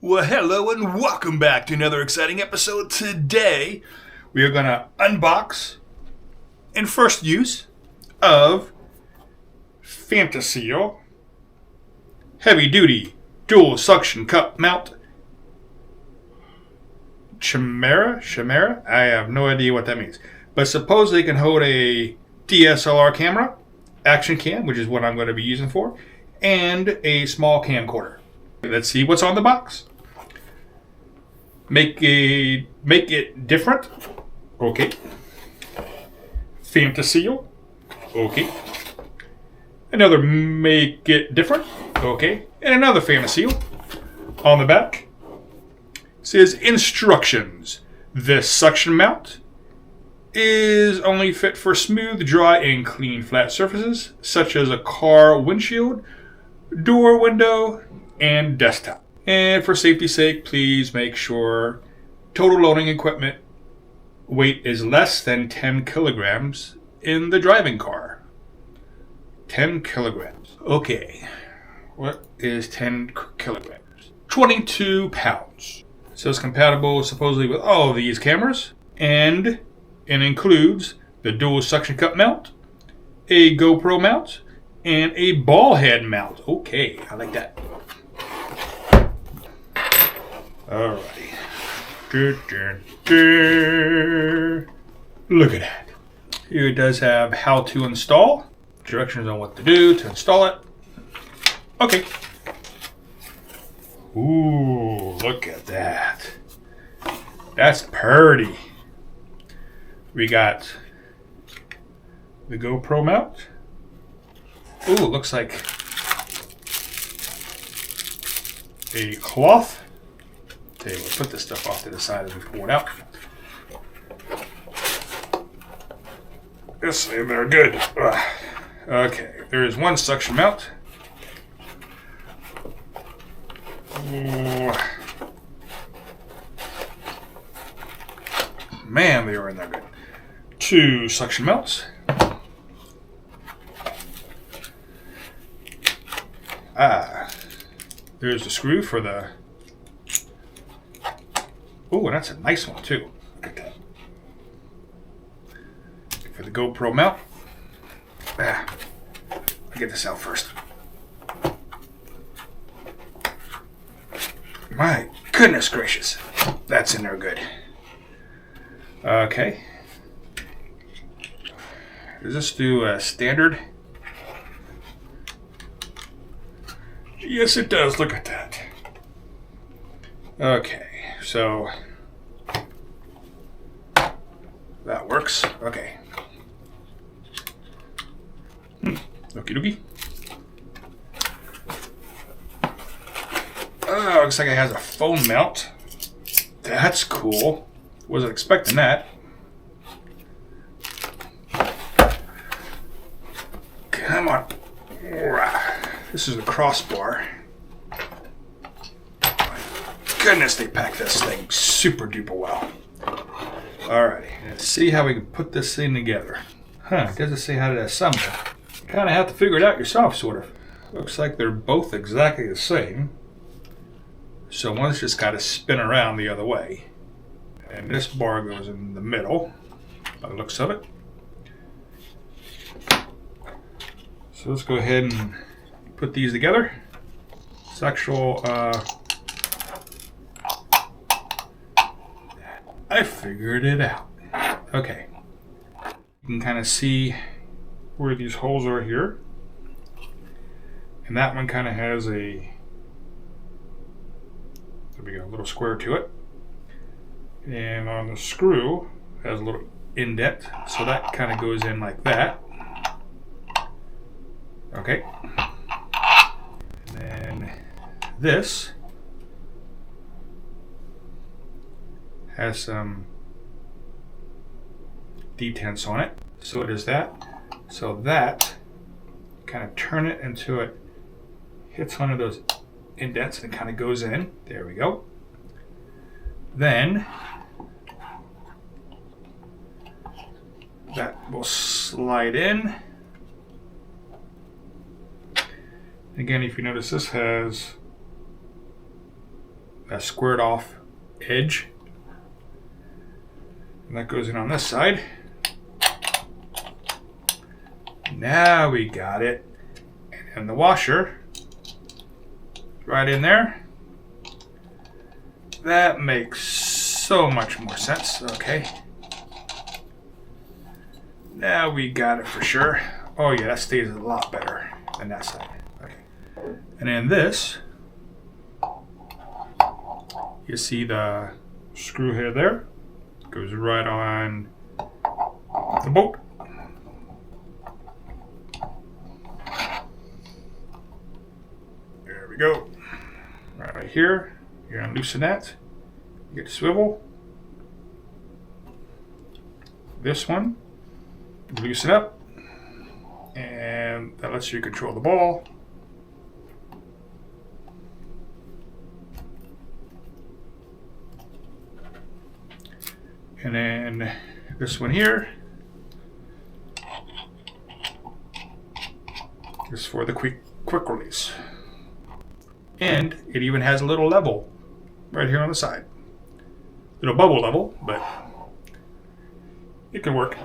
Well, hello and welcome back to another exciting episode. Today, we are going to unbox and first use of Fantaseal Heavy Duty Dual Suction Cup Mount Chimera? I have no idea what that means. But supposedly it can hold a DSLR camera, action cam, which is what I'm going to be using for, and a small camcorder. Let's see what's on the box. Make it different. Okay. Fantaseal. Okay. Another make it different. Okay. And another Fantaseal. On the back it says instructions. This suction mount is only fit for smooth, dry, and clean flat surfaces, such as a car windshield, door window, and desktop. And for safety's sake, please make sure total loading equipment weight is less than 10 kilograms in the driving car. 10 kilograms. Okay. What is 10 kilograms? 22 pounds. So it's compatible supposedly with all of these cameras. And it includes the dual suction cup mount, a GoPro mount, and a ball head mount. Okay, I like that. Alrighty. Look at that. Here it does have how to install. Directions on what to do to install it. Okay. Ooh, look at that. That's pretty. We got the GoPro mount. Ooh, looks like a cloth. Okay, we'll put this stuff off to the side as we pull it out. Yes, they're good. Okay, there is one suction mount. Ooh. Man, they are in there good. Two suction mounts. There's the screw for the... Oh, that's a nice one too. Look at that. For the GoPro mount. I'll get this out first. My goodness gracious. That's in there good. Okay. Does this do a standard? Yes, it does. Look at that. Okay, so that works. Okay. Okie dokie. Oh, looks like it has a phone mount. That's cool. Wasn't expecting that. Come on. This is the crossbar. My goodness, they packed this thing super duper well. Alrighty, let's see how we can put this thing together. It doesn't say how to assemble. You kind of have to figure it out yourself, sort of. Looks like they're both exactly the same. So one's just got to spin around the other way. And this bar goes in the middle, by the looks of it. So let's go ahead and put these together. It's actual, I figured it out. Okay. You can kind of see where these holes are here. And that one kind of has a, there we go, a little square to it. And on the screw, has a little indent. So that kind of goes in like that. Okay. And then this has some detents on it. So it is that. So that, kind of turn it until it hits one of those indents and kind of goes in. There we go. Then that will slide in. Again, if you notice, this has that squared off edge. And that goes in on this side. Now we got it. And the washer right in there. That makes so much more sense. Okay. Now we got it for sure. Oh yeah, that stays a lot better than that side. Okay. And then this, you see the screw head there, goes right on the bolt. There we go. Right here, you're gonna loosen that. You get the swivel. This one, loosen up, and that lets you control the ball. And then this one here is for the quick release. And it even has a little level right here on the side. Little bubble level, but it can work.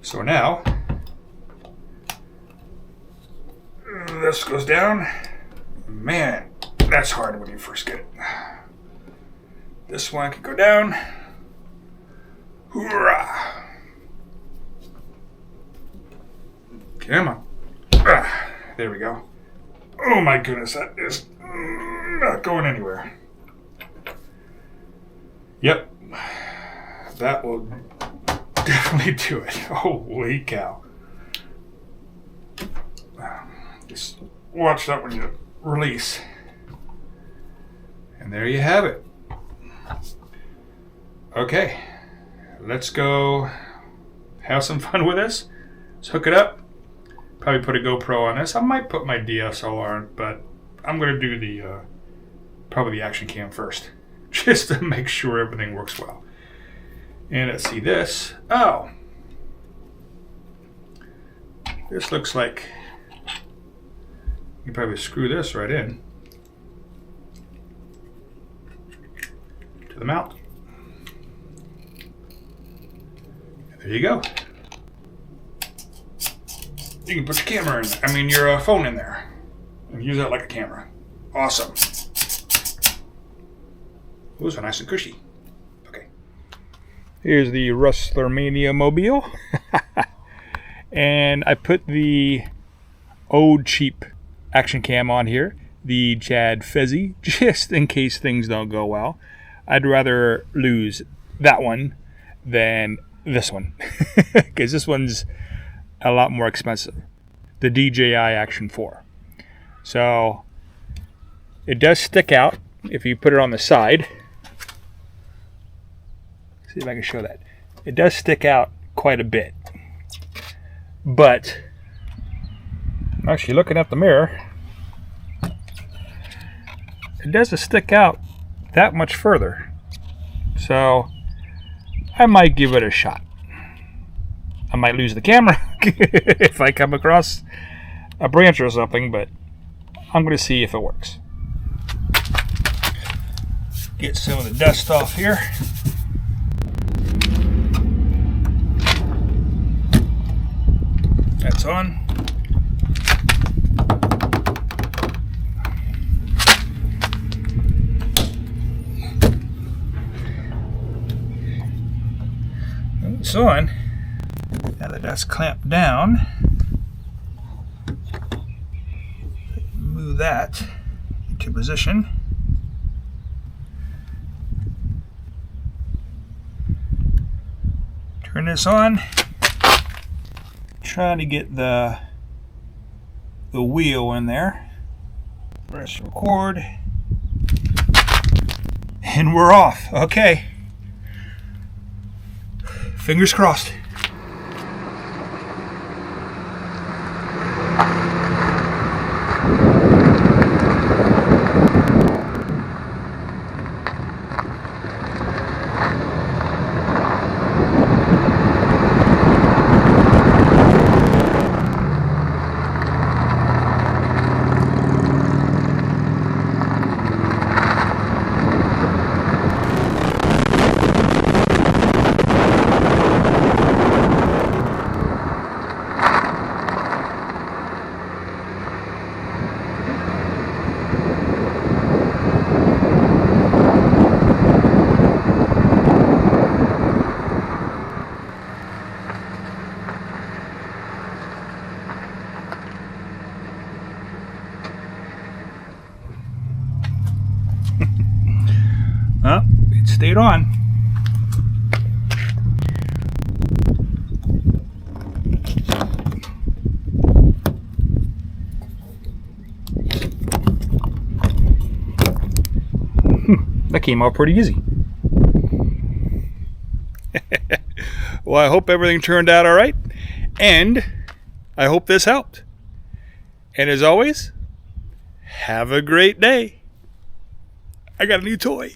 So now, this goes down. Man, that's hard when you first get it. This one can go down. Hoorah! Come on. There we go. Oh my goodness, that is not going anywhere. Yep. That will definitely do it. Holy cow. Just watch that when you release. And there you have it. Okay, let's go have some fun with this. Let's hook it up. Probably put a GoPro on this. I might put my DSLR on, but I'm going to do the probably the action cam first, just to make sure everything works well. And let's see this. Oh, this looks like you can probably screw this right in to the mount. There you go. You can put your camera in, your phone in there and use that like a camera. Awesome. Those are nice and cushy. Okay. Here's the ResslerMania mobile. And I put the old cheap action cam on here, the Jad Fezzy, just in case things don't go well. I'd rather lose that one than this one, because this one's a lot more expensive, the DJI Action 4. So it does stick out if you put it on the side. See if I can show that. It does stick out quite a bit, but I'm actually looking at the mirror. It doesn't stick out that much further, so I might give it a shot. I might lose the camera if I come across a branch or something, but I'm going to see if it works. Get some of the dust off here. That's on. It's on. Now that that's clamped down, move that into position. Turn this on. Trying to get the wheel in there. Press record. And we're off. Okay. Fingers crossed. Oh, it stayed on. That came out pretty easy. Well, I hope everything turned out all right. And I hope this helped. And as always, have a great day. I got a new toy.